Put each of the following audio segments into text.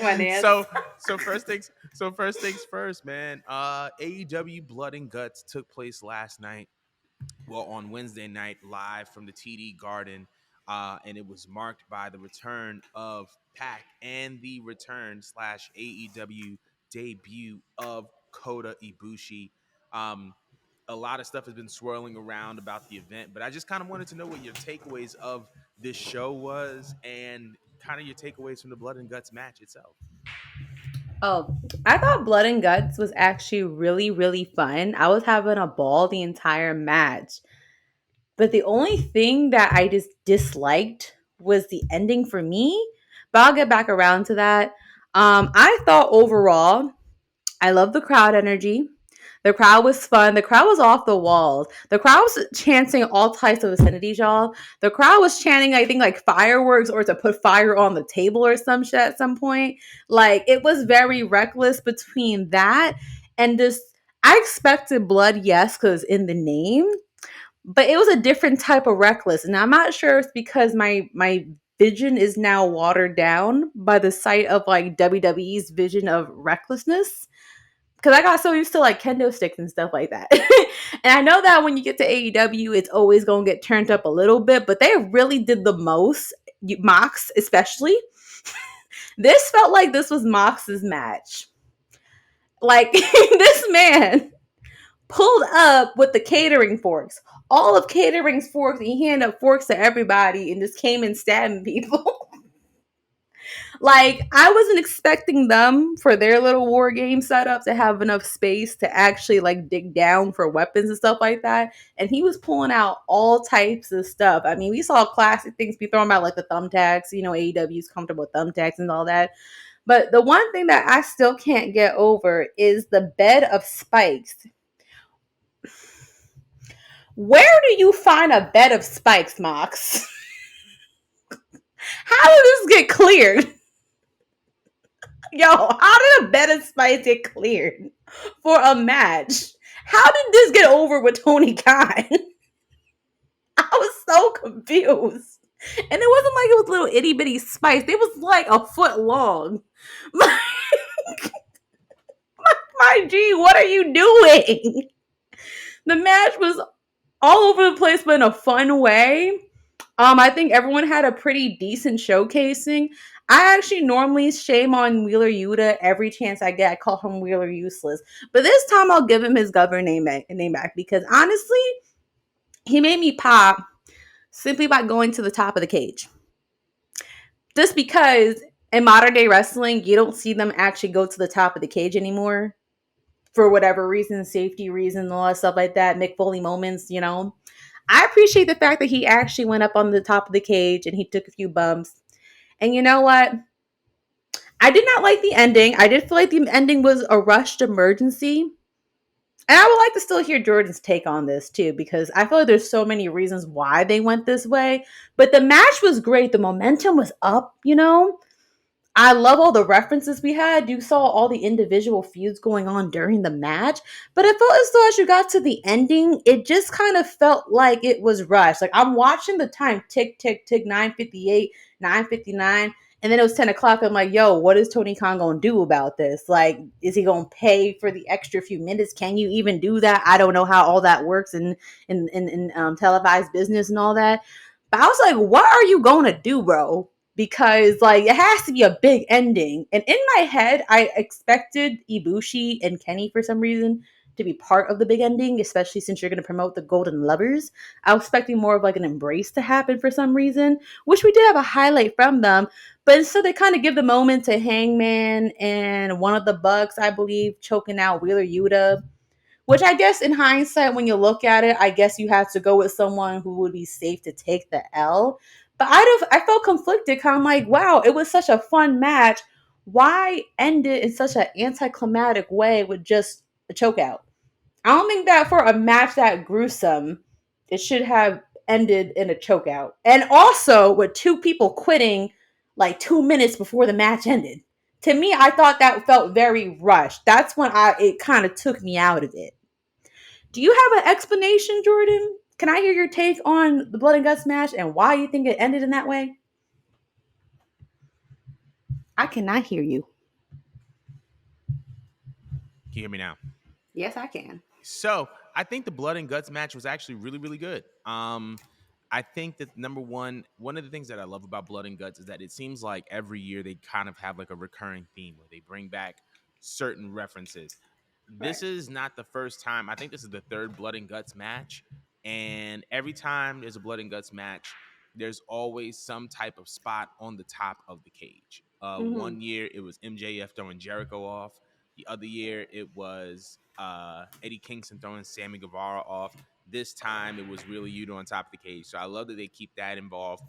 like my Nance. So first things first, man. AEW Blood and Guts took place last night. Well, on Wednesday night, live from the TD Garden, and it was marked by the return of Pac and the return slash AEW debut of Kota Ibushi. Um, a lot of stuff has been swirling around about the event, but I just kind of wanted to know what your takeaways of this show was and kind of your takeaways from the Blood and Guts match itself. Oh, I thought Blood and Guts was actually really, really fun. I was having a ball the entire match. But the only thing that I just disliked was the ending for me. But I'll get back around to that. I thought overall, I love the crowd energy. The crowd was fun. The crowd was off the walls. The crowd was chanting all types of obscenities, y'all. The crowd was chanting, I think, like fireworks or to put fire on the table or some shit at some point. Like, it was very reckless between that and this. I expected blood, yes, because in the name, but it was a different type of reckless. And I'm not sure if it's because my vision is now watered down by the sight of like WWE's vision of recklessness, because I got so used to like kendo sticks and stuff like that. And I know that when you get to AEW, it's always going to get turned up a little bit, but they really did the most. Mox, especially. This felt like this was Mox's match. Like, this man pulled up with the catering forks. All of catering's forks, and he handed up forks to everybody and just came and stabbing people. Like, I wasn't expecting them for their little war game setup to have enough space to actually like dig down for weapons and stuff like that. And he was pulling out all types of stuff. I mean, we saw classic things be thrown out like the thumbtacks. You know, AEW's comfortable with thumbtacks and all that. But the one thing that I still can't get over is the bed of spikes. Where do you find a bed of spikes, Mox? How did this get cleared? Yo, how did a bed of spikes get cleared for a match? How did this get over with Tony Khan? I was so confused. And it wasn't like it was little itty bitty spikes. It was like a foot long. My G, what are you doing? The match was all over the place, but in a fun way. I think everyone had a pretty decent showcasing. I actually normally shame on Wheeler Yuta every chance I get. I call him Wheeler Useless. But this time I'll give him his governor name back because honestly, he made me pop simply by going to the top of the cage. Just because in modern day wrestling, you don't see them actually go to the top of the cage anymore. For whatever reason, safety reasons, all that stuff like that, Mick Foley moments, you know. I appreciate the fact that he actually went up on the top of the cage and he took a few bumps. And you know what? I did not like the ending. I did feel like the ending was a rushed emergency. And I would like to still hear Jordan's take on this too, because I feel like there's so many reasons why they went this way. But the match was great. The momentum was up, you know? I love all the references we had. You saw all the individual feuds going on during the match. But it felt as though as you got to the ending, it just kind of felt like it was rushed. Like I'm watching the time tick, tick, tick, 9:58, 9:59. And then it was 10 o'clock. I'm like, yo, what is Tony Khan going to do about this? Like, is he going to pay for the extra few minutes? Can you even do that? I don't know how all that works in televised business and all that. But I was like, what are you going to do, bro? Because like it has to be a big ending. And in my head, I expected Ibushi and Kenny for some reason to be part of the big ending, especially since you're going to promote the Golden Lovers. I was expecting more of like an embrace to happen for some reason, which we did have a highlight from them. But instead, they kind of give the moment to Hangman and one of the Bucks, I believe, choking out Wheeler Yuta. Which I guess in hindsight, when you look at it, I guess you have to go with someone who would be safe to take the L. But I felt conflicted, kind of like, wow, it was such a fun match. Why end it in such an anticlimactic way with just a chokeout? I don't think that for a match that gruesome, it should have ended in a chokeout. And also with two people quitting like 2 minutes before the match ended. To me, I thought that felt very rushed. That's when it kind of took me out of it. Do you have an explanation, Jordan? Can I hear your take on the Blood and Guts match and why you think it ended in that way? I cannot hear you. Can you hear me now? Yes, I can. So I think the blood and guts match was actually really, really good. I think that number one of the things that I love about blood and guts is that it seems like every year they kind of have like a recurring theme where they bring back certain references. This Right. is not the first time. I think this is the third blood and guts match, and every time there's a blood and guts match, there's always some type of spot on the top of the cage. Mm-hmm. One year it was MJF throwing Jericho off. The other year, it was Eddie Kingston throwing Sammy Guevara off. This time, it was really Yuta on top of the cage. So I love that they keep that involved.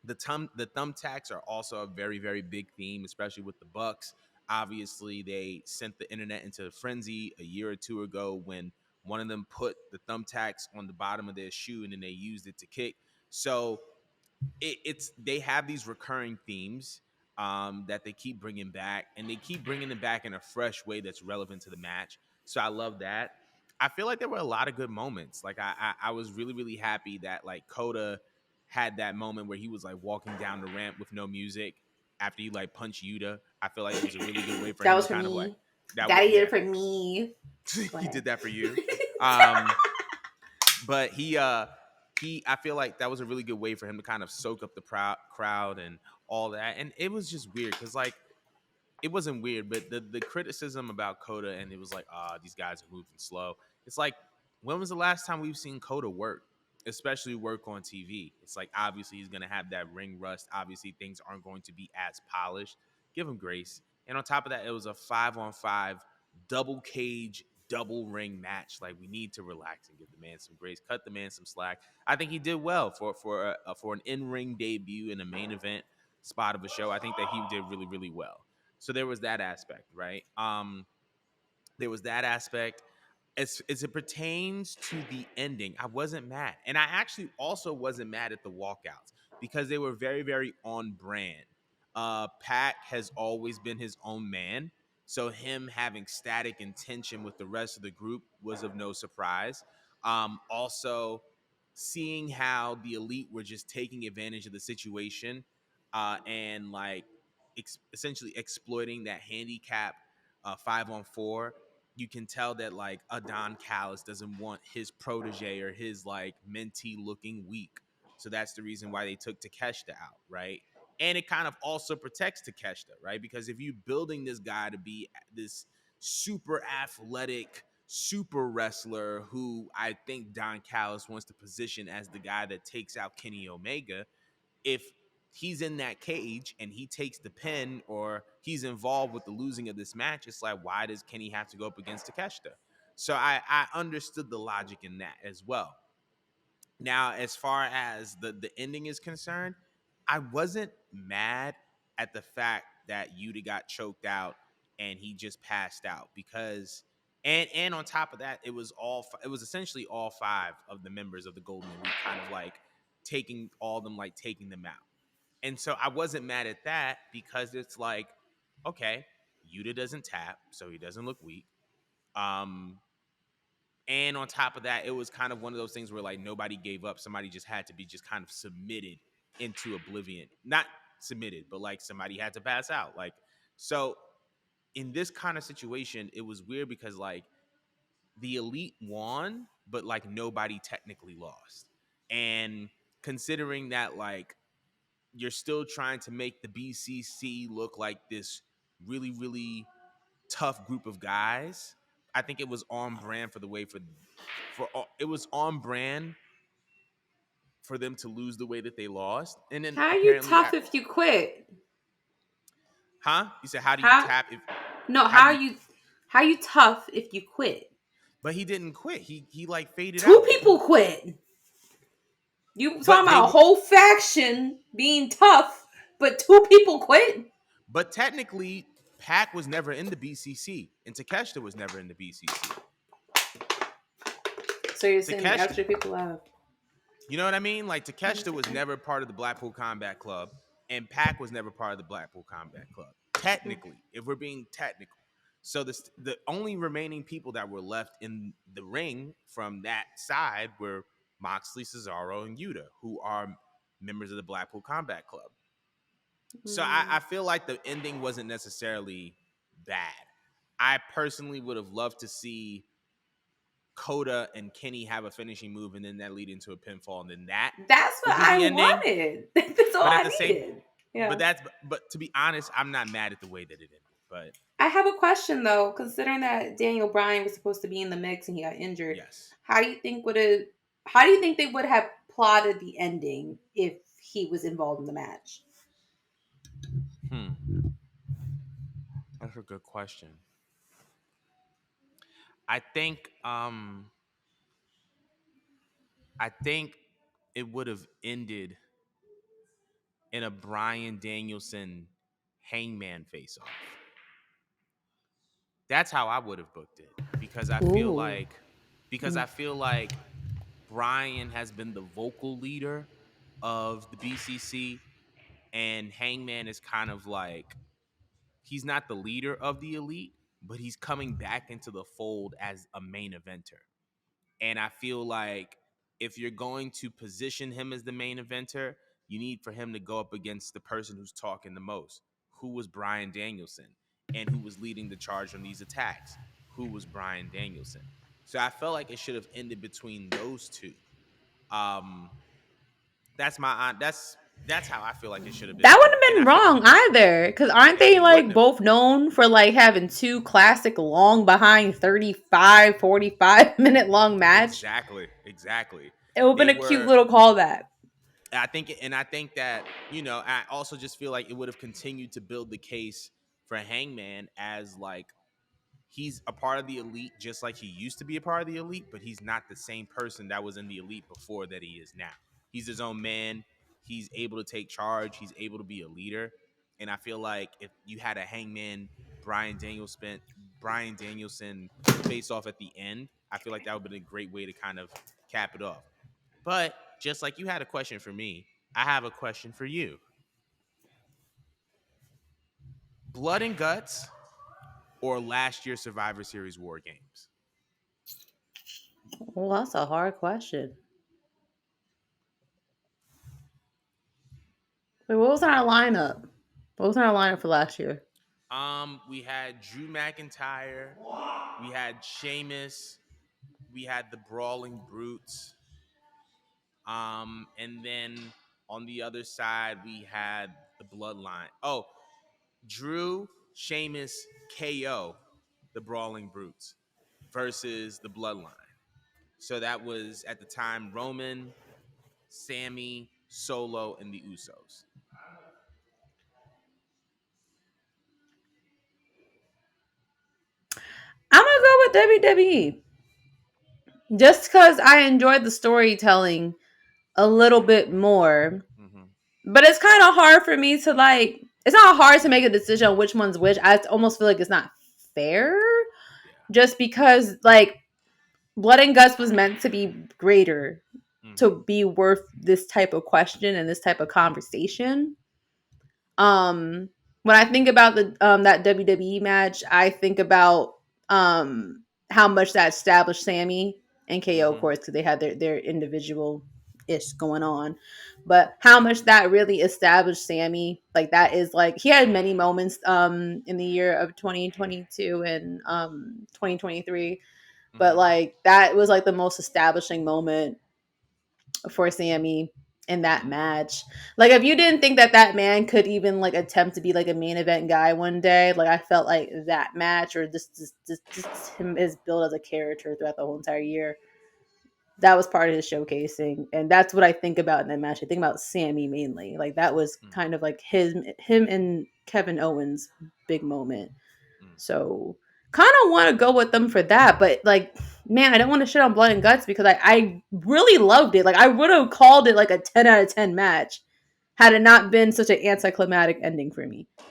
The thumbtacks are also a very, very big theme, especially with the Bucks. Obviously, they sent the internet into a frenzy a year or two ago when one of them put the thumbtacks on the bottom of their shoe and then they used it to kick. So it's they have these recurring themes that they keep bringing back, and they keep bringing them back in a fresh way that's relevant to the match. So I love that. I feel like there were a lot of good moments. Like I was really really happy that like Coda had that moment where he was like walking down the ramp with no music after he like punched Yuta. I feel like it was a really good way for That him was to for kind of like me. that. Daddy did Yeah, it for me. Go he ahead. did that for you. Um, but he I feel like that was a really good way for him to kind of soak up the crowd and all that. And it was just weird because like it wasn't weird, but the criticism about Coda and it was like, these guys are moving slow. It's like, when was the last time we've seen Coda work, especially work on TV? It's like obviously he's gonna have that ring rust. Obviously things aren't going to be as polished. Give him grace. And on top of that, it was a 5-on-5 double cage double ring match. Like we need to relax and give the man some grace, cut the man some slack. I think he did well for an in ring debut in a main event spot of a show. I think that he did really really well. So there was that aspect, right? There was that aspect. As it pertains to the ending, I wasn't mad. And I actually also wasn't mad at the walkouts because they were very, very on brand. Pac has always been his own man. So him having static and tension with the rest of the group was of no surprise. Also, seeing how the elite were just taking advantage of the situation and like essentially exploiting that handicap 5-on-4. You can tell that like Adon Callis doesn't want his protege or his like mentee looking weak. So that's the reason why they took Takeshita out, right? And it kind of also protects Takeshita, right? Because if you're building this guy to be this super athletic, super wrestler who I think Don Callis wants to position as the guy that takes out Kenny Omega, if he's in that cage and he takes the pin or he's involved with the losing of this match, it's like, why does Kenny have to go up against Takeshita? So I understood the logic in that as well. Now, as far as the ending is concerned, I wasn't mad at the fact that Yuta got choked out and he just passed out because and on top of that, it was essentially all five of the members of the Golden Elite kind of like taking all of them like taking them out. And so I wasn't mad at that because it's like, okay, Yuta doesn't tap, so he doesn't look weak. Um, and on top of that, it was kind of one of those things where like nobody gave up. Somebody just had to be just kind of submitted into oblivion. Not submitted, but like somebody had to pass out. Like, so in this kind of situation, it was weird because like the elite won, but like nobody technically lost. And considering that like you're still trying to make the BCC look like this really, really tough group of guys. I think it was on brand for the way for it was on brand for them to lose the way that they lost. And then How are you apparently, tough if you quit? huh? You said how do you How tap if no? how do you? How are you tough if you quit? But he didn't quit. He like faded Two out. people quit. You talking But they about a whole faction being tough, but two people quit? but technically Pac was never in the BCC and Takeshita was never in the BCC. So you're saying the Takeshita, extra people left? you know what I mean? Like Takeshita was never part of the Blackpool Combat Club, and Pac was never part of the Blackpool Combat Club. Technically, if we're being technical. So the only remaining people that were left in the ring from that side were Moxley, Cesaro, and Yuta, who are members of the Blackpool Combat Club. So I feel like the ending wasn't necessarily bad. I personally would have loved to see Coda and Kenny have a finishing move, and then that lead into a pinfall, and then that That's what would be I the ending. wanted. That's all But at I the same, needed. but Yeah. that's but to be honest, I'm not mad at the way that it ended. But I have a question though, considering that Daniel Bryan was supposed to be in the mix and he got injured. yes, How do you think would it? How do you think they would have plotted the ending if he was involved in the match? hmm, that's a good question. I think um I think it would have ended in a Brian Danielson Hangman face off. That's how I would have booked it because Ooh. I feel like Brian has been the vocal leader of the BCC, and Hangman is kind of like he's not the leader of the elite, but he's coming back into the fold as a main eventer. And I feel like if you're going to position him as the main eventer, you need for him to go up against the person who's talking the most, who was Brian Danielson, and who was leading the charge on these attacks, who was Brian Danielson. So I felt like it should have ended between those two. Um, that's how I feel like it should have That ended. wouldn't have And been I feel wrong either, because aren't they it wouldn't like have. both known for like having two classic long behind 35, 45 minute long match? Exactly. It would have They been a cute were little callback. I think that, I also just feel like it would have continued to build the case for Hangman as like he's a part of the elite just like he used to be a part of the elite, but he's not the same person that was in the elite before that he is now. He's his own man. He's able to take charge. He's able to be a leader. And I feel like if you had a Hangman Brian Danielson face off at the end, I feel like that would have been a great way to kind of cap it off. But just like you had a question for me, I have a question for you. Blood and Guts or last year's Survivor Series War Games? Well, that's a hard question. Wait, what was our lineup? What was our lineup for last year? We had Drew McIntyre, we had Sheamus, we had the Brawling Brutes, and then on the other side we had the Bloodline. Oh, Drew, Sheamus, KO, the Brawling Brutes versus the Bloodline. So that was at the time Roman, Sammy, Solo, and the Usos. I'm gonna go with WWE just because I enjoyed the storytelling a little bit more. Mm-hmm. But it's kind of hard for me to like. It's not hard to make a decision on which one's which. I almost feel like it's not fair, Yeah. just because like Blood and Guts was meant to be greater, Mm-hmm. to be worth this type of question and this type of conversation. Um, when I think about the that WWE match, I think about how much that established Sammy and KO, of Mm-hmm. course, because they had their individual ish going on. But how much that really established Sammy, like that is like he had many moments in the year of 2022 and 2023, but Mm-hmm. like that was like the most establishing moment for Sammy in that Mm-hmm. match. Like if you didn't think that that man could even like attempt to be like a main event guy one day, like I felt like that match or just him his build as a character throughout the whole entire year. That was part of his showcasing, and that's what I think about in that match. I think about Sammy mainly. Like that was kind of like him and Kevin Owens' big moment. Mm-hmm. So kind of want to go with them for that. But like, man, I don't want to shit on Blood and Guts because I really loved it. Like I would have called it like a 10 out of 10 match had it not been such an anticlimactic ending for me. Mm-hmm.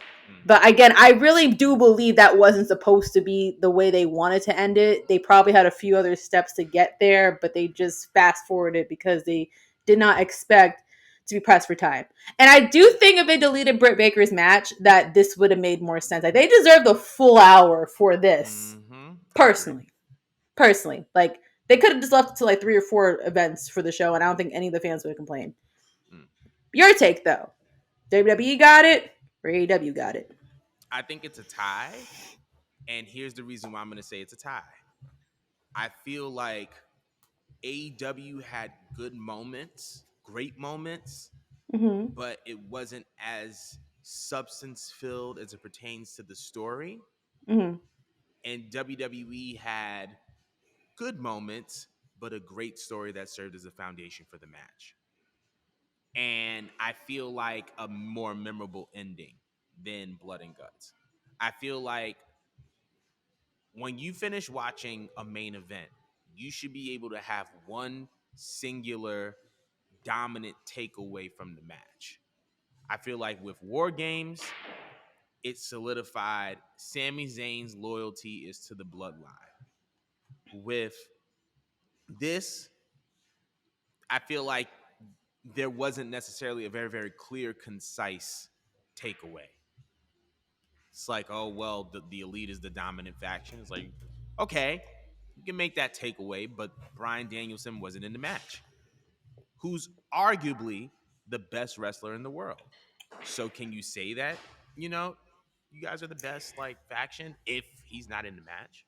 But again, I really do believe that wasn't supposed to be the way they wanted to end it. They probably had a few other steps to get there, but they just fast forwarded because they did not expect to be pressed for time. And I do think if they deleted Britt Baker's match, that this would have made more sense. Like they deserved a full hour for this. Mm-hmm. I agree. Personally. Personally. Like they could have just left it to like 3 or 4 events for the show, and I don't think any of the fans would have complained. Mm. Your take though. WWE got it, or AEW got it. I think it's a tie, and here's the reason why I'm going to say it's a tie. I feel like AEW had good moments, great moments, Mm-hmm. but it wasn't as substance filled as it pertains to the story. Mm-hmm. And WWE had good moments, but a great story that served as a foundation for the match. And I feel like a more memorable ending than Blood and Guts. I feel like when you finish watching a main event, you should be able to have one singular dominant takeaway from the match. I feel like with War Games, it solidified Sami Zayn's loyalty is to the bloodline. With this, I feel like there wasn't necessarily a very, very clear, concise takeaway. It's like, oh, well, the elite is the dominant faction. It's like, okay, you can make that takeaway, but Bryan Danielson wasn't in the match, who's arguably the best wrestler in the world. So can you say that, you know, you guys are the best like faction if he's not in the match?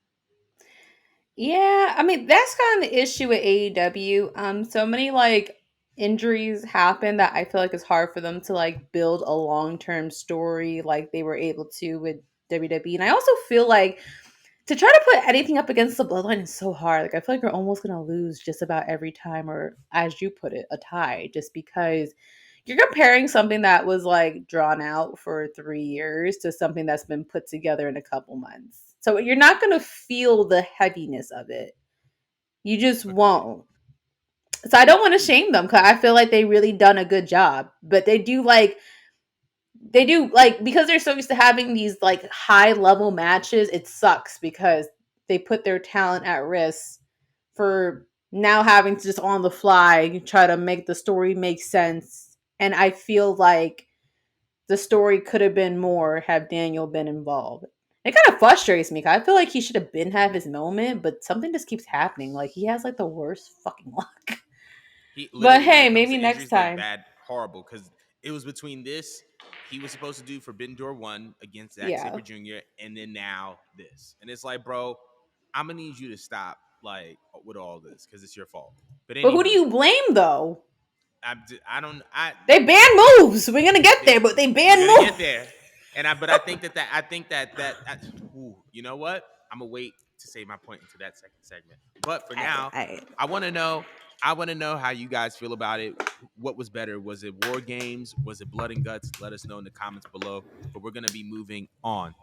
Yeah, I mean that's kind of the issue with AEW. So many like injuries happen that I feel like it's hard for them to like build a long term story like they were able to with WWE. And I also feel like to try to put anything up against the bloodline is so hard. Like I feel like you're almost gonna lose just about every time, or as you put it, a tie, just because you're comparing something that was like drawn out for 3 years to something that's been put together in a couple months. So you're not gonna feel the heaviness of it. You just Agreed. won't. So I don't want to shame them because I feel like they really done a good job. But they do like because they're so used to having these like high level matches, it sucks because they put their talent at risk for now having to just on the fly try to make the story make sense. And I feel like the story could have been more had Daniel been involved. It kind of frustrates me 'cause I feel like he should have been have his moment, but something just keeps happening. Yes. Like he has like the worst fucking luck. He But literally, when hey, it comes maybe to next injuries, like time. bad, horrible. Because it was between this he was supposed to do Forbidden Door 1 against Zack Yeah. Sabre Jr. and then now this. And it's like, bro, I'm gonna need you to stop like with all this because it's your fault. But But who do anywho, you blame though? I don't I They ban moves. We're gonna get they there, but they we're ban gonna get moves. there. And I think I think ooh, you know what? I'm gonna wait to say my point into that second segment. But for now, I I want to know I want to know how you guys feel about it. What was better? Was it War Games? Was it Blood and Guts? Let us know in the comments below. But we're gonna be moving on.